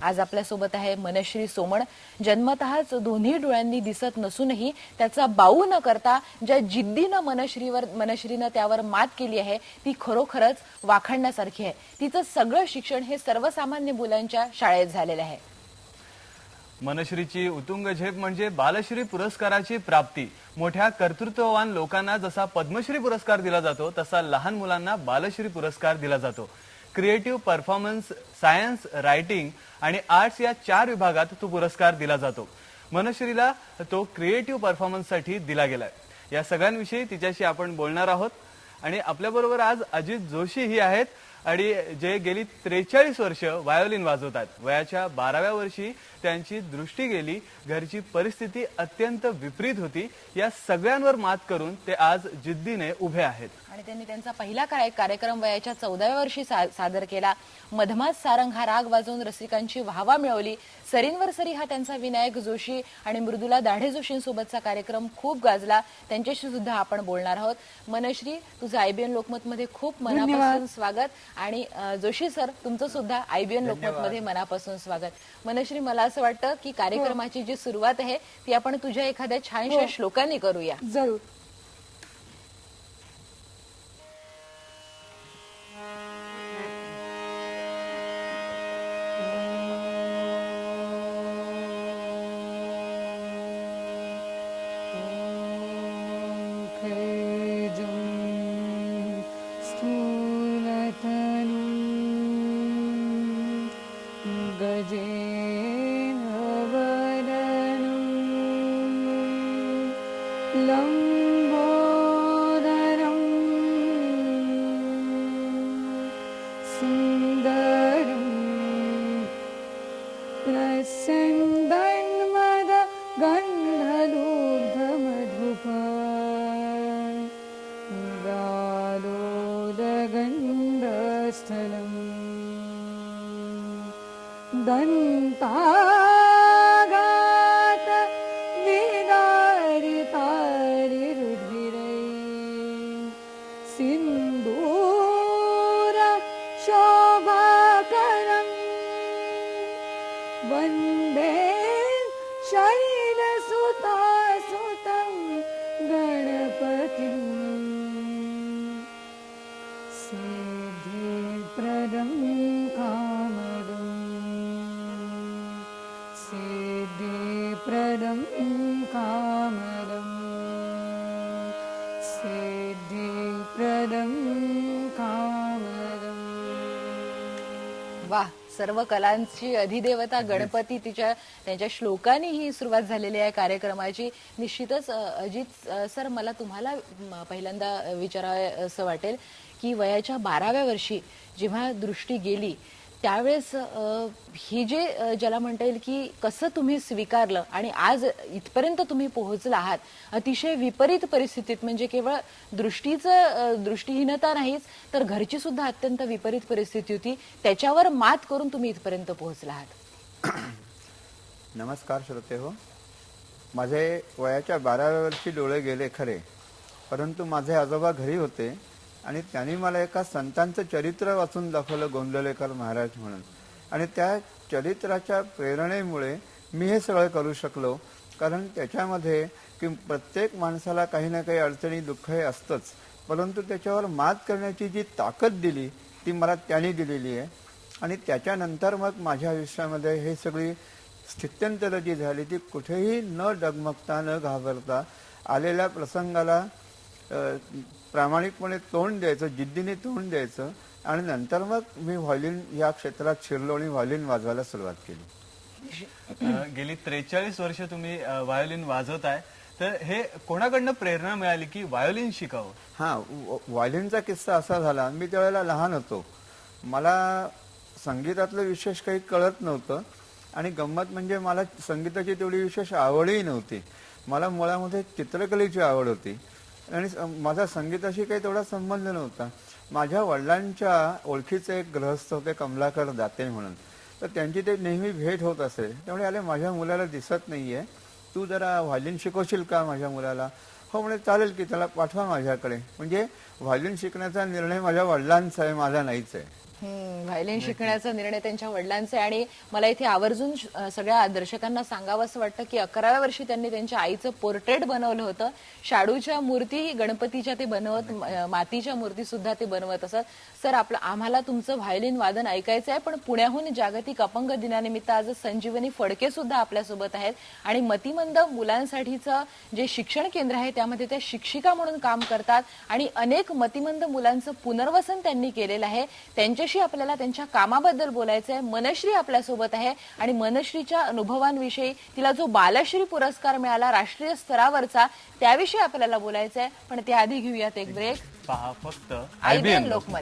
आज आपल्यासोबत आहे मनश्री सोमण. जन्मतःच दोन्ही डोळ्यांनी दिसत नसूनही त्याचा बाऊ न करता ज्या जिद्दीनं मनश्रीनं त्यावर मात केली आहे ती खरोखरच वाखाणण्यासारखी आहे. तिचं सगळं शिक्षण हे सर्वसामान्य मुलांच्या शाळेत झालेलं आहे. मनश्रीची उत्तुंग झेप म्हणजे बालश्री पुरस्काराची प्राप्ती. मोठ्या कर्तृत्ववान लोकांना जसा पद्मश्री पुरस्कार दिला जातो तसा लहान मुलांना बालश्री पुरस्कार दिला जातो. क्रिएटिव्ह परफॉर्मन्स, सायन्स, रायटिंग आणि आर्ट्स या 4 विभागात तो पुरस्कार दिला जातो. मनश्रीला तो क्रिएटिव्ह परफॉर्मन्ससाठी दिला गेलाय. या सगळ्यांविषयी तिच्याशी आपण बोलणार आहोत आणि आपल्याबरोबर आज अजित जोशी ही आहेत आणि जे गेली 43 वर्ष व्हायोलिन वाजवतात. वयाच्या 12व्या वर्षी त्यांची दृष्टी गेली, घरची परिस्थिती अत्यंत विपरीत होती. या सगळ्यांवर मात करून ते आज जिद्दीने उभे आहेत आणि त्यांनी त्यांचा पहिला कार्यक्रम वयाच्या 14व्या वर्षी सादर केला. मधमाज सारंग हा राग वाजवून रसिकांची वाहवा मिळवली. सरींवर सरी हा त्यांचा विनायक जोशी आणि मृदुला दाढे जोशींसोबतचा कार्यक्रम खूप गाजला. त्यांच्याशी सुद्धा आपण बोलणार आहोत. मनश्री, तुझं IBN लोकमत मध्ये खूप मनापासून स्वागत आणि जोशी सर तुमचं सुद्धा IBN लोकमत मध्ये मनापासून स्वागत. मनश्री, मला असं वाटतं की कार्यक्रमाची जी सुरुवात आहे ती आपण तुझ्या एखाद्या छानशा श्लोकांनी करूया. जरूर. लंबोदरं सुंदरं प्रसन्नमद गन्धलुब्धमधुपा गालोदगन्धस्थलं दन्ता वंदे शैलसुतासुतं गणपतिं सिद्धिप्रदं कामदं सिद्धिप्रदं कामदं सिद्धिप्रदं कामदं. वाह, सर्व कलांची अधिदेवता गणपती त्यांच्या श्लोकांनी ही सुरुवात झालेली आहे कार्यक्रमाची. निश्चितच अजित सर, मला तुम्हाला पहिल्यांदा विचारावं असं वाटेल की वयाच्या 12व्या वर्षी जेव्हा दृष्टी गेली त्यावेळेस ही जे ज्याला म्हणता येईल की कसं तुम्ही स्वीकारलं आणि आज इथपर्यंत तुम्ही पोहोचला आहात अतिशय विपरीत परिस्थितीत, म्हणजे केवळ दृष्टीहीनता नाहीच तर घरची सुद्धा अत्यंत विपरीत परिस्थिती होती, त्याच्यावर मात करून तुम्ही इथपर्यंत पोहोचला आहात. नमस्कार श्रोते हो. माझे वयाच्या 12व्या वर्षी डोळे गेले खरे, परंतु माझे आजोबा घरी होते आणि त्यांनी मला एका संतांचं चरित्र वाचून दाखवलं, गोंदवलेकर महाराज म्हणून. आणि त्या चरित्राच्या प्रेरणेमुळे मी हे सगळं करू शकलो. कारण त्याच्यामध्ये की प्रत्येक माणसाला काही ना काही अडचणी दुःख हे असतंच, परंतु त्याच्यावर मात करण्याची जी ताकद दिली ती मला त्यांनी दिलेली आहे. आणि त्याच्यानंतर मग माझ्या आयुष्यामध्ये हे सगळी स्थित्यंतरं जी झाली ती कुठेही न डगमगता न घाबरता आलेल्या प्रसंगाला प्रामाणिकपणे तोंड द्यायचं, जिद्दीने तोंड द्यायचं. आणि नंतर मग मी व्हायोलिन या क्षेत्रात शिरलो आणि व्हायोलिन वाजवायला सुरुवात केली. गेली 43 वर्ष तुम्ही व्हायोलिन वाजवताय, तर हे कोणाकडनं प्रेरणा मिळाली की व्हायोलिन शिकावं? व्हायोलिनचा किस्सा असा झाला, मी त्यावेळेला लहान होतो, मला संगीतातलं विशेष काही कळत नव्हतं आणि गंमत म्हणजे मला संगीताची तेवढी विशेष आवडही नव्हती. मला मुळामध्ये चित्रकलेची आवड होती आणि माझा संगीताशी काही तेवढा संबंध नव्हता. माझ्या वडिलांच्या ओळखीचे एक गृहस्थ होते, कमलाकर दाते म्हणून, तर त्यांची ते नेहमी भेट होत असे. त्यामुळे आले, माझ्या मुलाला दिसत नाहीये, तू जरा व्हायोलिन शिकवशील का माझ्या मुलाला? हो म्हणे, चालेल की, त्याला पाठवा माझ्याकडे. म्हणजे व्हायोलिन शिकण्याचा निर्णय माझ्या वडिलांचा आहे, माझा नाहीच आहे. व्हायलिन शिकण्याचा निर्णय त्यांच्या वडिलांचा आहे. आणि मला इथे आवर्जून सगळ्या दर्शकांना सांगावं असं वाटतं की 11व्या वर्षी त्यांनी त्यांच्या आईचं पोर्ट्रेट बनवलं होतं. शाडूच्या मूर्ती गणपतीच्या ते बनवत, मातीच्या मूर्ती सुद्धा ते बनवत असत. सर, आम्हाला तुमचं व्हायलिन वादन ऐकायचं आहे, पण पुण्याहून जागतिक अपंग दिनानिमित्त आज संजीवनी फडके सुद्धा आपल्यासोबत आहेत आणि मतिमंद मुलांसाठीचं जे शिक्षण केंद्र आहे त्यामध्ये त्या शिक्षिका म्हणून काम करतात आणि अनेक मतिमंद मुलांचं पुनर्वसन त्यांनी केलेलं आहे. त्यांच्याशी आपल्याला त्यांच्या कामाबद्दल बोलायचं आहे. मनश्री आपल्यासोबत आहे आणि मनश्रीच्या अनुभवांविषयी, तिला जो बालश्री पुरस्कार मिळाला राष्ट्रीय स्तरावरचा, त्याविषयी आपल्याला बोलायचं आहे. पण त्याआधी घेऊयात एक ब्रेक. पहा फक्त IBN लोकमत.